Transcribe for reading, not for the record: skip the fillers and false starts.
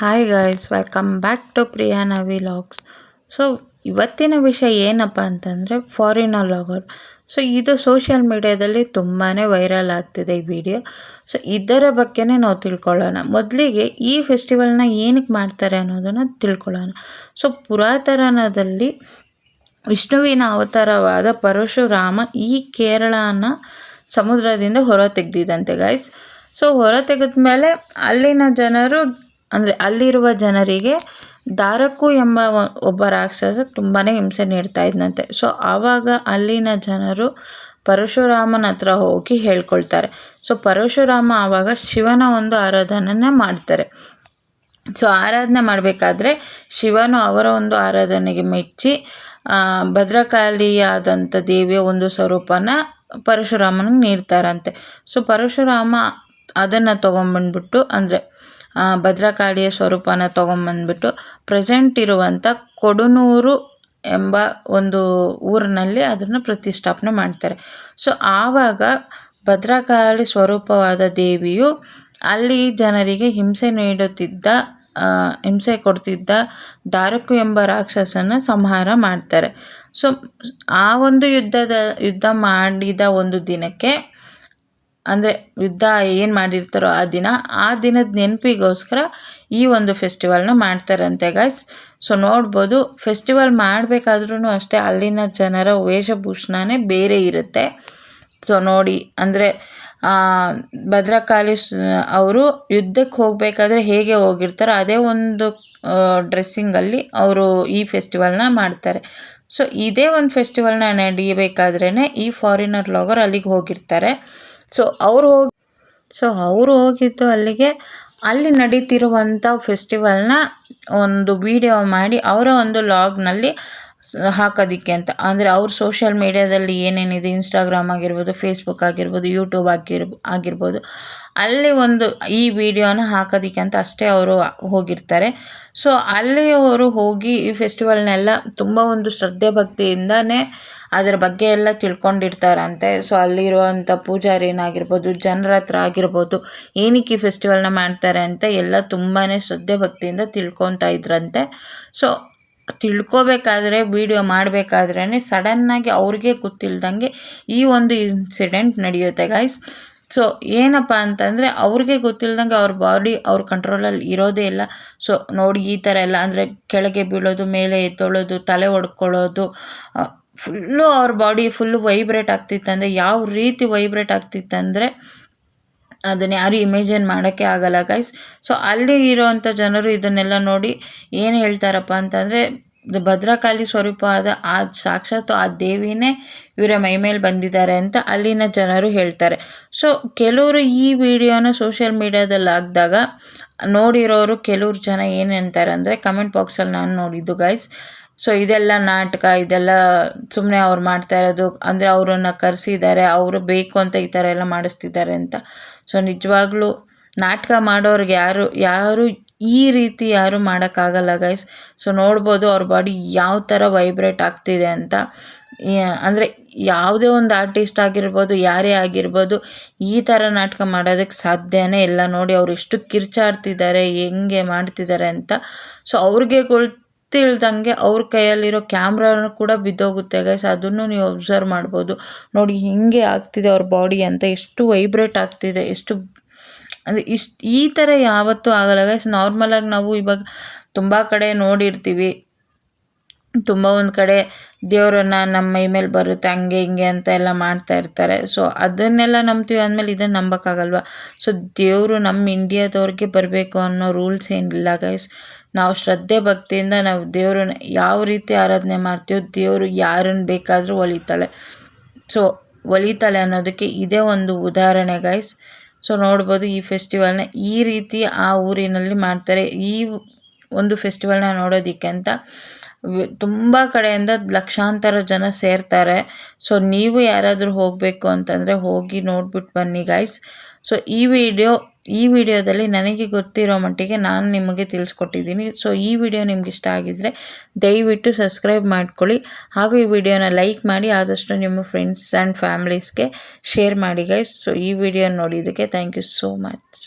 Hi guys, welcome back to Priyana vlogs. So ಇವತ್ತಿನ ವಿಷಯ ಏನಪ್ಪ ಅಂತಂದರೆ ಫಾರಿನರ್ ಲಾಗರ್. ಸೊ ಇದು ಸೋಷಿಯಲ್ ಮೀಡ್ಯಾದಲ್ಲಿ ತುಂಬಾ ವೈರಲ್ ಆಗ್ತಿದೆ ಈ ವಿಡಿಯೋ. ಸೊ ಇದರ ಬಗ್ಗೆನೇ ನಾವು ತಿಳ್ಕೊಳ್ಳೋಣ. ಮೊದಲಿಗೆ ಈ ಫೆಸ್ಟಿವಲ್ನ ಏನಕ್ಕೆ ಮಾಡ್ತಾರೆ ಅನ್ನೋದನ್ನು ತಿಳ್ಕೊಳ್ಳೋಣ. ಸೊ ಪುರಾತನದಲ್ಲಿ ವಿಷ್ಣುವಿನ ಅವತಾರವಾದ ಪರಶುರಾಮ ಈ ಕೇರಳನ ಸಮುದ್ರದಿಂದ ಹೊರ ತೆಗೆದಿದ್ದಂತೆ ಗೈಸ್. ಸೊ ಹೊರ ತೆಗೆದ ಮೇಲೆ ಅಲ್ಲಿನ ಜನರು ಅಂದರೆ ಅಲ್ಲಿರುವ ಜನರಿಗೆ ದಾರಕು ಎಂಬ ಒಬ್ಬ ರಾಕ್ಷಸ ತುಂಬಾ ಹಿಂಸೆ ನೀಡ್ತಾ ಇದ್ದಂತೆ. ಸೊ ಆವಾಗ ಅಲ್ಲಿನ ಜನರು ಪರಶುರಾಮನ ಹತ್ರ ಹೋಗಿ ಹೇಳ್ಕೊಳ್ತಾರೆ. ಸೊ ಪರಶುರಾಮ ಆವಾಗ ಶಿವನ ಒಂದು ಆರಾಧನೆಯನ್ನು ಮಾಡ್ತಾರೆ. ಸೊ ಆರಾಧನೆ ಮಾಡಬೇಕಾದ್ರೆ ಶಿವನು ಅವರ ಒಂದು ಆರಾಧನೆಗೆ ಮೆಚ್ಚಿ ಭದ್ರಕಾಳಿಯಾದಂಥ ದೇವಿಯ ಒಂದು ಸ್ವರೂಪನ ಪರಶುರಾಮನಿಗೆ ನೀಡ್ತಾರಂತೆ. ಸೊ ಪರಶುರಾಮ ಅದನ್ನು ತೊಗೊಂಬಂದ್ಬಿಟ್ಟು ಅಂದರೆ ಭದ್ರಕಾಳಿಯ ಸ್ವರೂಪನ ತೊಗೊಂಬಂದ್ಬಿಟ್ಟು ಪ್ರೆಸೆಂಟ್ ಇರುವಂಥ ಕೊಡುನೂರು ಎಂಬ ಒಂದು ಊರಿನಲ್ಲಿ ಅದನ್ನು ಪ್ರತಿಷ್ಠಾಪನೆ ಮಾಡ್ತಾರೆ. ಸೊ ಆವಾಗ ಭದ್ರಕಾಳಿ ಸ್ವರೂಪವಾದ ದೇವಿಯು ಅಲ್ಲಿ ಜನರಿಗೆ ಹಿಂಸೆ ಕೊಡ್ತಿದ್ದ ದಾರಕು ಎಂಬ ರಾಕ್ಷಸನ ಸಂಹಾರ ಮಾಡ್ತಾರೆ. ಸೊ ಆ ಒಂದು ಯುದ್ಧ ಮಾಡಿದ ಒಂದು ದಿನಕ್ಕೆ ಅಂದರೆ ಯುದ್ಧ ಏನು ಮಾಡಿರ್ತಾರೋ ಆ ದಿನದ ನೆನಪಿಗೋಸ್ಕರ ಈ ಒಂದು ಫೆಸ್ಟಿವಲ್ನ ಮಾಡ್ತಾರಂತೆ ಗೈಸ್. ಸೊ ನೋಡ್ಬೋದು, ಫೆಸ್ಟಿವಲ್ ಮಾಡಬೇಕಾದ್ರೂ ಅಷ್ಟೇ ಅಲ್ಲಿನ ಜನರ ವೇಷಭೂಷಣನೇ ಬೇರೆ ಇರುತ್ತೆ. ಸೊ ನೋಡಿ, ಅಂದರೆ ಭದ್ರಕಾಳಿ ಅವರು ಯುದ್ಧಕ್ಕೆ ಹೋಗಬೇಕಾದ್ರೆ ಹೇಗೆ ಹೋಗಿರ್ತಾರೋ ಅದೇ ಒಂದು ಡ್ರೆಸ್ಸಿಂಗಲ್ಲಿ ಅವರು ಈ ಫೆಸ್ಟಿವಲ್ನ ಮಾಡ್ತಾರೆ. ಸೊ ಇದೇ ಒಂದು ಫೆಸ್ಟಿವಲ್ನ ನಡೀಬೇಕಾದ್ರೇ ಈ ಫಾರಿನರ್ ಲಾಗರ್ ಅಲ್ಲಿಗೆ ಹೋಗಿರ್ತಾರೆ. ಸೊ ಅವರು ಹೋಗಿದ್ದು ಅಲ್ಲಿ ನಡೀತಿರುವಂಥ ಫೆಸ್ಟಿವಲ್ನ ಒಂದು ವಿಡಿಯೋ ಮಾಡಿ ಅವರ ಒಂದು ಲಾಗ್ನಲ್ಲಿ ಹಾಕೋದಕ್ಕೆ ಅಂತ. ಅಂದರೆ ಅವ್ರು ಸೋಷಿಯಲ್ ಮೀಡ್ಯಾದಲ್ಲಿ ಏನೇನಿದೆ, ಇನ್ಸ್ಟಾಗ್ರಾಮ್ ಆಗಿರ್ಬೋದು, ಫೇಸ್ಬುಕ್ ಆಗಿರ್ಬೋದು, ಯೂಟ್ಯೂಬ್ ಆಗಿರ್ಬೋದು, ಅಲ್ಲಿ ಒಂದು ಈ ವಿಡಿಯೋನ ಹಾಕೋದಕ್ಕೆ ಅಂತ ಅಷ್ಟೇ ಅವರು ಹೋಗಿರ್ತಾರೆ. ಸೊ ಅಲ್ಲಿ ಅವರು ಹೋಗಿ ಈ ಫೆಸ್ಟಿವಲ್ನೆಲ್ಲ ತುಂಬ ಒಂದು ಶ್ರದ್ಧೆ ಭಕ್ತಿಯಿಂದನೇ ಅದರ ಬಗ್ಗೆ ಎಲ್ಲ ತಿಳ್ಕೊಂಡಿರ್ತಾರಂತೆ. ಸೊ ಅಲ್ಲಿರುವಂಥ ಪೂಜಾರಿನಾಗಿರ್ಬೋದು, ಜನರ ಹತ್ರ ಆಗಿರ್ಬೋದು, ಏನಕ್ಕೆ ಈ ಫೆಸ್ಟಿವಲ್ನ ಮಾಡ್ತಾರೆ ಅಂತ ಎಲ್ಲ ತುಂಬಾ ಶ್ರದ್ಧೆ ಭಕ್ತಿಯಿಂದ ತಿಳ್ಕೊತಾ ಇದ್ರಂತೆ. ಸೊ ತಿಳ್ಕೊಬೇಕಾದ್ರೆ ವಿಡಿಯೋ ಮಾಡಬೇಕಾದ್ರೇ ಸಡನ್ನಾಗಿ ಅವ್ರಿಗೆ ಗೊತ್ತಿಲ್ದಂಗೆ ಈ ಒಂದು ಇನ್ಸಿಡೆಂಟ್ ನಡೆಯುತ್ತೆ ಗೈಸ್. ಸೊ ಏನಪ್ಪ ಅಂತಂದರೆ ಅವ್ರಿಗೆ ಗೊತ್ತಿಲ್ದಂಗೆ ಅವ್ರ ಬಾಡಿ ಅವ್ರ ಕಂಟ್ರೋಲಲ್ಲಿ ಇರೋದೇ ಇಲ್ಲ. ಸೊ ನೋಡಿ, ಈ ಥರ ಎಲ್ಲ ಅಂದರೆ ಕೆಳಗೆ ಬೀಳೋದು, ಮೇಲೆ ಎತ್ತೊಳ್ಳೋದು, ತಲೆ ಹೊಡ್ಕೊಳ್ಳೋದು, ಫುಲ್ಲು ಅವ್ರ ಬಾಡಿ ಫುಲ್ಲು ವೈಬ್ರೇಟ್ ಆಗ್ತಿತ್ತಂದರೆ ಯಾವ ರೀತಿ ವೈಬ್ರೇಟ್ ಆಗ್ತಿತ್ತಂದರೆ ಅದನ್ನು ಯಾರು ಇಮೇಜಿನ್ ಮಾಡೋಕ್ಕೆ ಆಗಲ್ಲ ಗೈಸ್. ಸೊ ಅಲ್ಲಿ ಇರೋವಂಥ ಜನರು ಇದನ್ನೆಲ್ಲ ನೋಡಿ ಏನು ಹೇಳ್ತಾರಪ್ಪ ಅಂತಂದರೆ ಭದ್ರಕಾಳಿ ಸ್ವರೂಪವಾದ ಸಾಕ್ಷಾತ್ ಆ ದೇವಿನೇ ಇವರ ಮೈಮೇಲೆ ಬಂದಿದ್ದಾರೆ ಅಂತ ಅಲ್ಲಿನ ಜನರು ಹೇಳ್ತಾರೆ. ಸೊ ಕೆಲವರು ಈ ವಿಡಿಯೋನ ಸೋಷಿಯಲ್ ಮೀಡ್ಯಾದಲ್ಲಿ ಹಾಕಿದಾಗ ನೋಡಿರೋರು ಕೆಲವ್ರು ಜನ ಏನು ಅಂತಾರೆ ಅಂದರೆ ಕಮೆಂಟ್ ಬಾಕ್ಸಲ್ಲಿ ನಾನು ನೋಡಿದ್ದು ಗೈಸ್. ಸೊ ಇದೆಲ್ಲ ನಾಟಕ, ಇದೆಲ್ಲ ಸುಮ್ಮನೆ ಅವ್ರು ಮಾಡ್ತಾ ಇರೋದು, ಅಂದರೆ ಅವರನ್ನು ಕರೆಸಿದ್ದಾರೆ, ಅವರು ಬೇಕು ಅಂತ ಈ ಥರ ಎಲ್ಲ ಮಾಡಿಸ್ತಿದ್ದಾರೆ ಅಂತ. ಸೊ ನಿಜವಾಗ್ಲೂ ನಾಟಕ ಮಾಡೋರಿಗೆ ಯಾರು ಈ ರೀತಿ ಯಾರು ಮಾಡೋಕ್ಕಾಗಲ್ಲ ಗೈಸ್. ಸೊ ನೋಡ್ಬೋದು ಅವ್ರ ಬಾಡಿ ಯಾವ ಥರ ವೈಬ್ರೇಟ್ ಆಗ್ತಿದೆ ಅಂತ. ಅಂದರೆ ಯಾವುದೇ ಒಂದು ಆರ್ಟಿಸ್ಟ್ ಆಗಿರ್ಬೋದು, ಯಾರೇ ಆಗಿರ್ಬೋದು, ಈ ಥರ ನಾಟಕ ಮಾಡೋದಕ್ಕೆ ಸಾಧ್ಯನೇ ಇಲ್ಲ. ನೋಡಿ ಅವ್ರು ಎಷ್ಟು ಕಿರ್ಚಾಡ್ತಿದ್ದಾರೆ, ಹೆಂಗೆ ಮಾಡ್ತಿದ್ದಾರೆ ಅಂತ. ಸೊ ಅವ್ರಿಗೆ ಗೊತ್ತಿಲ್ದಂಗೆ ಅವ್ರ ಕೈಯಲ್ಲಿರೋ ಕ್ಯಾಮ್ರಾನು ಕೂಡ ಬಿದ್ದೋಗುತ್ತೆ ಗೈಸ್. ಅದನ್ನು ನೀವು ಅಬ್ಸರ್ವ್ ಮಾಡ್ಬೋದು. ನೋಡಿ ಹಿಂಗೆ ಆಗ್ತಿದೆ ಅವ್ರ ಬಾಡಿ ಅಂತ, ಎಷ್ಟು ವೈಬ್ರೇಟ್ ಆಗ್ತಿದೆ, ಎಷ್ಟು ಅಂದರೆ ಈ ಥರ ಯಾವತ್ತೂ ಆಗಲ್ಲ ಗೈಸ್. ನಾರ್ಮಲಾಗಿ ನಾವು ಇವಾಗ ತುಂಬ ಕಡೆ ನೋಡಿರ್ತೀವಿ, ತುಂಬ ಒಂದು ಕಡೆ ದೇವರನ್ನು ನಮ್ಮ ಮೈ ಮೇಲೆ ಬರುತ್ತೆ ಹಂಗೆ ಹಿಂಗೆ ಅಂತ ಎಲ್ಲ ಮಾಡ್ತಾ ಇರ್ತಾರೆ. ಸೊ ಅದನ್ನೆಲ್ಲ ನಂಬ್ತೀವಿ ಅಂದಮೇಲೆ ಇದನ್ನು ನಂಬೋಕ್ಕಾಗಲ್ವ. ಸೊ ದೇವರು ನಮ್ಮ ಇಂಡಿಯಾದವ್ರಿಗೆ ಬರಬೇಕು ಅನ್ನೋ ರೂಲ್ಸ್ ಏನಿಲ್ಲ ಗೈಸ್. ನಾವು ಶ್ರದ್ಧೆ ಭಕ್ತಿಯಿಂದ ನಾವು ದೇವ್ರನ್ನ ಯಾವ ರೀತಿ ಆರಾಧನೆ ಮಾಡ್ತೀವೋ ದೇವರು ಯಾರನ್ನು ಬೇಕಾದರೂ ಒಲಿತಾಳೆ ಅನ್ನೋದಕ್ಕೆ ಇದೇ ಒಂದು ಉದಾಹರಣೆ ಗೈಸ್. ಸೊ ನೋಡ್ಬೋದು ಈ ಫೆಸ್ಟಿವಲ್ನ ಈ ರೀತಿ ಆ ಊರಿನಲ್ಲಿ ಮಾಡ್ತಾರೆ. ಈ ಒಂದು ಫೆಸ್ಟಿವಲ್ನ ನೋಡೋದಕ್ಕೆ ಅಂತ ತುಂಬ ಕಡೆಯಿಂದ ಲಕ್ಷಾಂತರ ಜನ ಸೇರ್ತಾರೆ. ಸೊ ನೀವು ಯಾರಾದರೂ ಹೋಗಬೇಕು ಅಂತಂದರೆ ಹೋಗಿ ನೋಡ್ಬಿಟ್ಟು ಬನ್ನಿ ಗೈಸ್. ಸೊ ಈ ವಿಡಿಯೋದಲ್ಲಿ ನನಗೆ ಗೊತ್ತಿರೋ ಮಟ್ಟಿಗೆ ನಾನು ನಿಮಗೆ ತಿಳಿಸ್ಕೊಟ್ಟಿದ್ದೀನಿ. ಸೊ ಈ ವಿಡಿಯೋ ನಿಮ್ಗೆ ಇಷ್ಟ ಆಗಿದ್ದರೆ ದಯವಿಟ್ಟು ಸಬ್ಸ್ಕ್ರೈಬ್ ಮಾಡ್ಕೊಳ್ಳಿ, ಹಾಗೂ ಈ ವಿಡಿಯೋನ ಲೈಕ್ ಮಾಡಿ, ಆದಷ್ಟು ನಿಮ್ಮ ಫ್ರೆಂಡ್ಸ್ ಆ್ಯಂಡ್ ಫ್ಯಾಮಿಲೀಸ್ಗೆ ಶೇರ್ ಮಾಡಿ ಗೈಸ್. ಸೊ ಈ ವಿಡಿಯೋ ನೋಡಿದ್ದಕ್ಕೆ ಥ್ಯಾಂಕ್ ಯು ಸೋ ಮಚ್.